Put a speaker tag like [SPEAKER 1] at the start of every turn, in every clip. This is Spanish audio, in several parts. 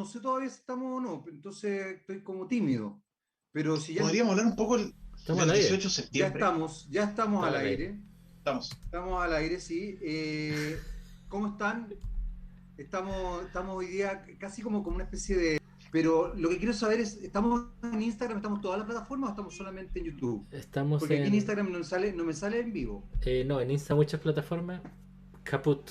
[SPEAKER 1] No sé todavía si estamos o no, entonces estoy como tímido. Pero si ya
[SPEAKER 2] Podríamos hablar un poco
[SPEAKER 3] Estamos al
[SPEAKER 2] del
[SPEAKER 3] aire.
[SPEAKER 2] 18 de septiembre.
[SPEAKER 1] ya estamos al
[SPEAKER 3] Estamos al aire.
[SPEAKER 1] aire.
[SPEAKER 2] Estamos.
[SPEAKER 1] Estamos al aire, sí. ¿Cómo están? Estamos hoy día casi como una especie de... Pero lo que quiero saber es, ¿estamos en Instagram, estamos en todas las plataformas o estamos solamente en YouTube?
[SPEAKER 3] Estamos
[SPEAKER 1] Porque aquí en
[SPEAKER 3] en.
[SPEAKER 1] Instagram no me sale en vivo.
[SPEAKER 3] No, en Insta muchas plataformas. Caput.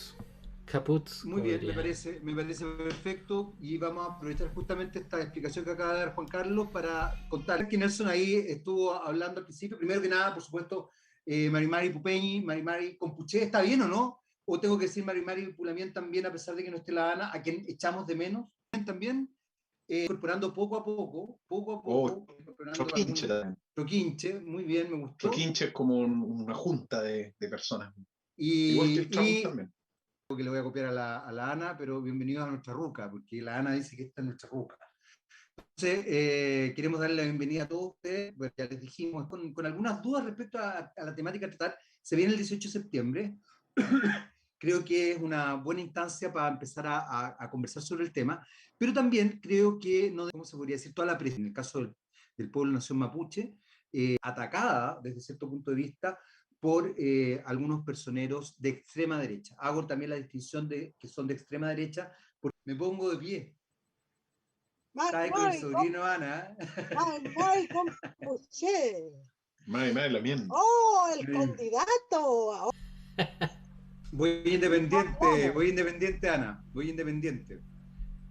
[SPEAKER 3] Caput,
[SPEAKER 1] Muy
[SPEAKER 3] como
[SPEAKER 1] bien,
[SPEAKER 3] diría.
[SPEAKER 1] me parece perfecto y vamos a aprovechar justamente esta explicación que acaba de dar Juan Carlos para contar que Nelson ahí estuvo hablando al principio. Primero que nada, por supuesto, Marimari Pupeñi, Marimari Compuché, ¿está bien o no? ¿O tengo que decir Marimari Pulamien también, a pesar de que no esté la Ana, a quien echamos de menos? También incorporando poco a poco, incorporando
[SPEAKER 2] Troquinche
[SPEAKER 1] algunos
[SPEAKER 2] también.
[SPEAKER 1] Troquinche, muy bien, me gustó.
[SPEAKER 2] Troquinche es como una junta de personas. Igual que el Trump
[SPEAKER 1] Y
[SPEAKER 2] también.
[SPEAKER 1] que le voy a copiar a la Ana, pero bienvenidos a nuestra ruca, porque la Ana dice que esta es nuestra ruca. Entonces, queremos darle la bienvenida a todos ustedes, pues ya les dijimos, con algunas dudas respecto a la temática a tratar. Se viene el 18 de septiembre. Creo que es una buena instancia para empezar a conversar sobre el tema, pero también creo que, no, ¿cómo se podría decir? Toda la presión, en el caso del pueblo nación mapuche, atacada desde cierto punto de vista por algunos personeros de extrema derecha. Hago también la distinción de que son de extrema derecha, porque me pongo de pie. Está ahí con el sobrino Ana.
[SPEAKER 4] Marimari Compuché.
[SPEAKER 2] Madre la mien.
[SPEAKER 4] ¡Oh, el candidato!
[SPEAKER 1] Voy independiente, Ana. Voy independiente.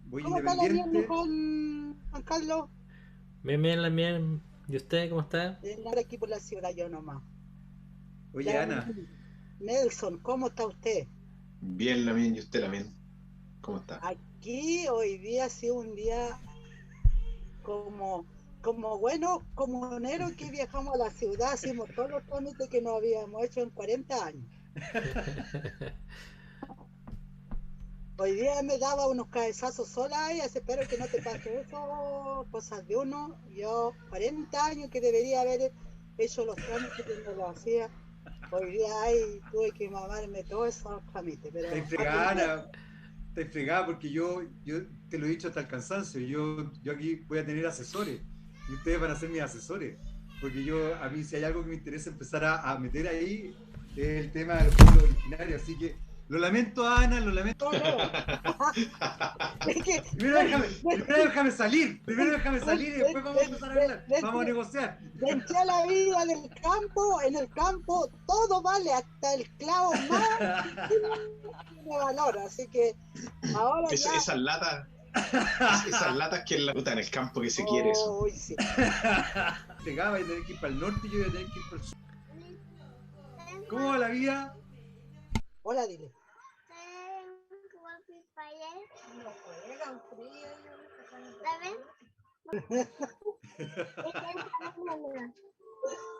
[SPEAKER 4] ¿Cómo está la niña, Juan Carlos?
[SPEAKER 3] Bien, la bien. ¿Y usted cómo está?
[SPEAKER 4] Aquí por la ciudad yo nomás.
[SPEAKER 1] Oye, Ana.
[SPEAKER 4] Nelson, ¿cómo está usted?
[SPEAKER 2] Bien la mien y usted la mien. ¿Cómo está?
[SPEAKER 4] Aquí hoy día ha sido un día como buenos comuneros que viajamos a la ciudad, hicimos todos los trámites que no habíamos hecho en 40 años. Hoy día me daba unos cabezazos sola y espero que no te pase eso, cosas de uno. Yo 40 años que debería haber hecho los trámites que no lo hacía. Hoy día ahí tuve que mamarme todos esos trámites. Pero
[SPEAKER 1] te fregada porque yo te lo he dicho hasta el cansancio. Yo aquí voy a tener asesores y ustedes van a ser mis asesores. Porque a mí si hay algo que me interesa empezar a meter ahí es el tema de los pueblos originarios. Así que lo lamento, Ana, lo lamento. Primero déjame salir y después vamos a empezar a hablar. Vamos a negociar.
[SPEAKER 4] Vencí a la vida del campo, en el campo todo vale, hasta el clavo más tiene valor, así que ahora ya...
[SPEAKER 2] Esas latas que en la ruta en el campo que se quiere eso.
[SPEAKER 4] Sí.
[SPEAKER 1] Pegaba y tener que ir para el norte y yo iba a tener que ir para el sur. ¿Cómo va la vida?
[SPEAKER 4] Hola, dile.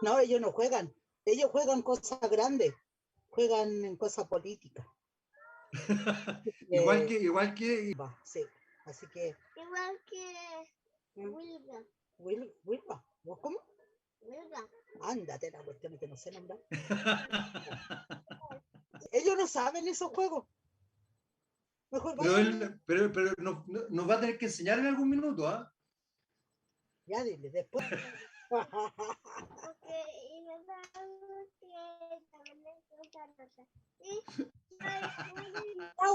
[SPEAKER 4] No, ellos no juegan. Ellos juegan cosas grandes. Juegan en cosas políticas.
[SPEAKER 1] igual que...
[SPEAKER 4] Sí, así que...
[SPEAKER 5] Igual que Wilba.
[SPEAKER 4] ¿Wilba? ¿Vos cómo?
[SPEAKER 5] Wilba.
[SPEAKER 4] Ándate, la cuestión que no sé nombrar. Ellos no saben esos juegos. Mejor
[SPEAKER 1] pero nos va a tener que enseñar en algún minuto, ¿ah?
[SPEAKER 4] Ya dile, después.
[SPEAKER 5] Okay, y me que también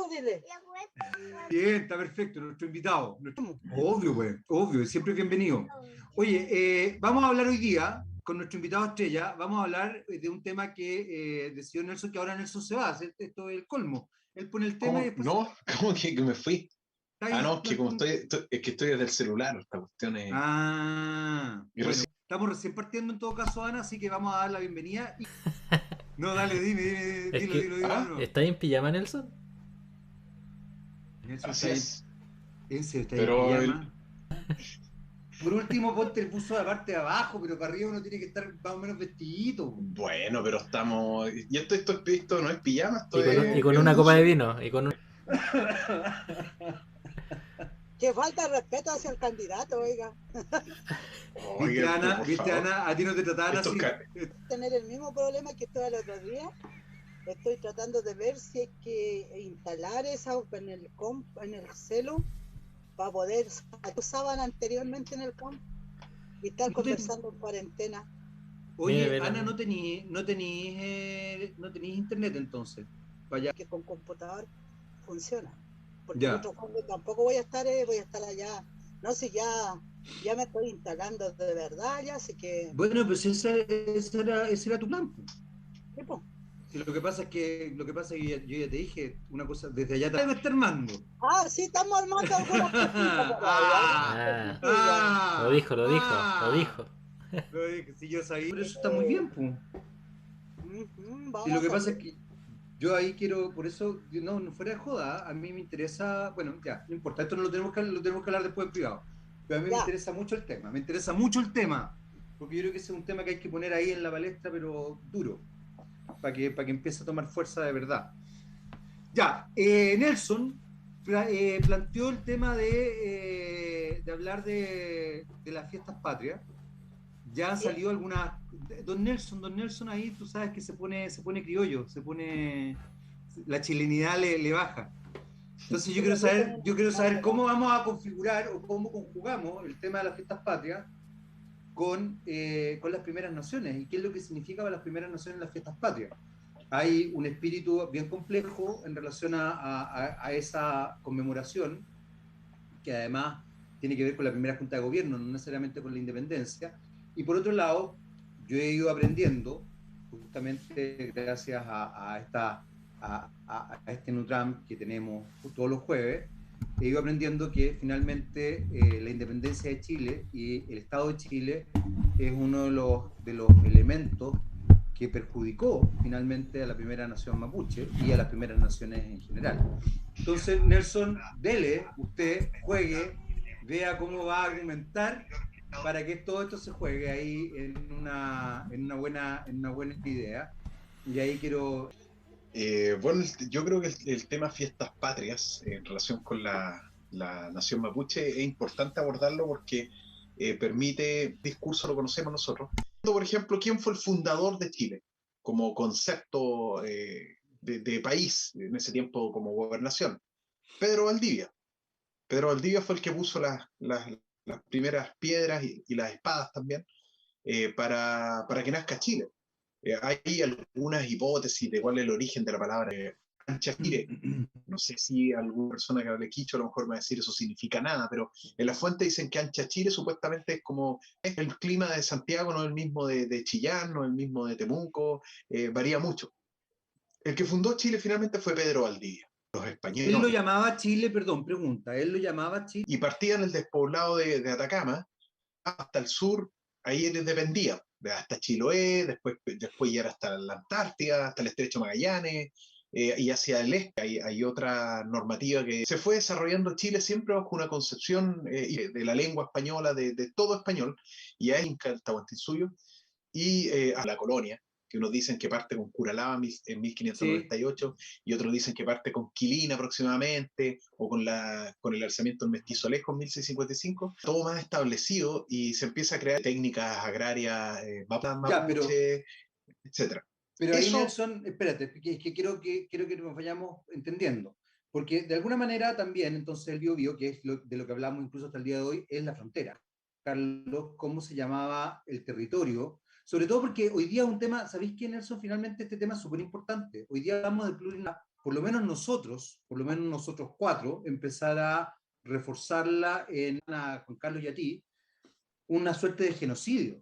[SPEAKER 4] dile.
[SPEAKER 1] Bien, está perfecto, nuestro invitado. Obvio, pues, obvio, siempre bienvenido. Oye, vamos a hablar hoy día con nuestro invitado estrella, vamos a hablar de un tema que decidió Nelson, que ahora Nelson se va, esto es el colmo. Él pone el tema
[SPEAKER 2] ¿Cómo?
[SPEAKER 1] y después...
[SPEAKER 2] No, ¿cómo que me fui? No, es que como es que estoy desde el celular, esta cuestión es...
[SPEAKER 1] Bueno, estamos recién partiendo en todo caso, Ana, así que vamos a dar la bienvenida. No, dale, dilo.
[SPEAKER 3] No. ¿Está en pijama, Nelson?
[SPEAKER 1] Nelson
[SPEAKER 2] así es.
[SPEAKER 1] Está en pijama. Por último, ponte el buzo de la parte de abajo, pero para arriba uno tiene que estar más o menos vestidito.
[SPEAKER 2] Bueno, pero estamos... Y esto no es pijama,
[SPEAKER 3] y con una copa de vino. Y con
[SPEAKER 4] Que falta de respeto hacia el candidato, oiga.
[SPEAKER 1] ¿Viste, Ana? A ti no te trataban así.
[SPEAKER 4] Tener el mismo problema que estuve el otro día. Estoy tratando de ver si hay que instalar esa en el celu para poder usaban anteriormente en el campo y estar
[SPEAKER 1] No te-
[SPEAKER 4] conversando en cuarentena.
[SPEAKER 1] Oye,
[SPEAKER 3] Mira,
[SPEAKER 1] Ana, no tenéis internet entonces. Vaya.
[SPEAKER 4] Que con computador funciona. Porque
[SPEAKER 1] Ya.
[SPEAKER 4] en otro fondo tampoco voy a estar allá. No sé, ya me estoy instalando de verdad ya, así que
[SPEAKER 1] Bueno, pues ese era tu plan, pues.
[SPEAKER 4] sí, po.
[SPEAKER 1] Sí, lo que pasa es que yo ya te dije una cosa, desde allá te está armando.
[SPEAKER 4] Ah, sí, estamos armando algunas cositas por ahí, algunas cosillas.
[SPEAKER 3] Lo dijo, lo dijo.
[SPEAKER 1] Lo dije, si yo sabía, pero eso está muy bien, pues.
[SPEAKER 4] Ujú,
[SPEAKER 1] Y lo
[SPEAKER 4] vamos
[SPEAKER 1] que
[SPEAKER 4] a
[SPEAKER 1] pasa
[SPEAKER 4] hacer.
[SPEAKER 1] es que yo ahí quiero, por eso, no fuera de joda, a mí me interesa, bueno, ya, no importa, esto no lo tenemos que hablar después en privado, pero a mí me
[SPEAKER 4] Ya,
[SPEAKER 1] interesa mucho el tema, porque yo creo que ese es un tema que hay que poner ahí en la palestra, pero duro, para que empiece a tomar fuerza de verdad. Ya, Nelson planteó el tema de hablar de las fiestas patrias. Ya
[SPEAKER 4] sí.
[SPEAKER 1] salió alguna. Don Nelson ahí tú sabes que se pone criollo, la chilenidad le baja. Entonces yo quiero saber cómo vamos a configurar o cómo conjugamos el tema de las fiestas patrias con las primeras naciones y qué es lo que significa para las primeras naciones las fiestas patrias. Hay un espíritu bien complejo en relación a esa conmemoración, que además tiene que ver con la primera junta de gobierno, no necesariamente con la independencia. Y por otro lado, yo he ido aprendiendo, justamente gracias a este Nutram que tenemos todos los jueves, he ido aprendiendo que finalmente la independencia de Chile y el Estado de Chile es uno de los elementos que perjudicó finalmente a la primera nación mapuche y a las primeras naciones en general. Entonces, Nelson, dele, usted juegue, vea cómo va a argumentar para que todo esto se juegue ahí en una buena idea. Y ahí quiero...
[SPEAKER 2] Bueno, yo creo que el tema fiestas patrias en relación con la nación mapuche es importante abordarlo porque permite, discurso lo conocemos nosotros. Por ejemplo, ¿quién fue el fundador de Chile como concepto de país en ese tiempo como gobernación? Pedro Valdivia. Pedro Valdivia fue el que puso las primeras piedras y las espadas también para que nazca Chile. Hay algunas hipótesis de cuál es el origen de la palabra Anchachire. No sé si alguna persona que hable quicho a lo mejor me va a decir eso significa nada, pero en la fuente dicen que Anchachire supuestamente es como el clima de Santiago, no es el mismo de Chillán, no es el mismo de Temuco, varía mucho. El que fundó Chile finalmente fue Pedro Valdivia. Los
[SPEAKER 1] Él lo
[SPEAKER 2] españoles.
[SPEAKER 1] llamaba Chile, perdón, pregunta, él lo llamaba Chile.
[SPEAKER 2] Y partían el despoblado de Atacama hasta el sur, ahí dependía, hasta Chiloé, después ya era hasta la Antártida, hasta el Estrecho Magallanes, y hacia el este hay otra normativa que se fue desarrollando Chile siempre bajo una concepción de la lengua española, de todo español, y ahí Inca, el Tahuantinsuyo, y a la colonia, que unos dicen que parte con Curalaba en 1598, sí, y otros dicen que parte con Quilín aproximadamente, o con el alzamiento del Mestizo Alejo en 1655, todo más establecido y se empieza a crear técnicas agrarias, mapuche, etc.
[SPEAKER 1] Pero ahí,
[SPEAKER 2] Eso,
[SPEAKER 1] Nelson, espérate, es que quiero que nos vayamos entendiendo, porque de alguna manera también, entonces el Biobío, que es de lo que hablamos incluso hasta el día de hoy, es la frontera. Carlos, ¿cómo se llamaba el territorio? Sobre todo porque hoy día es un tema, ¿sabéis qué, Nelson? Finalmente este tema es súper importante. Hoy día hablamos de plurinacionalidad, por lo menos nosotros cuatro, empezar a reforzarla con Carlos y a ti, una suerte de genocidio.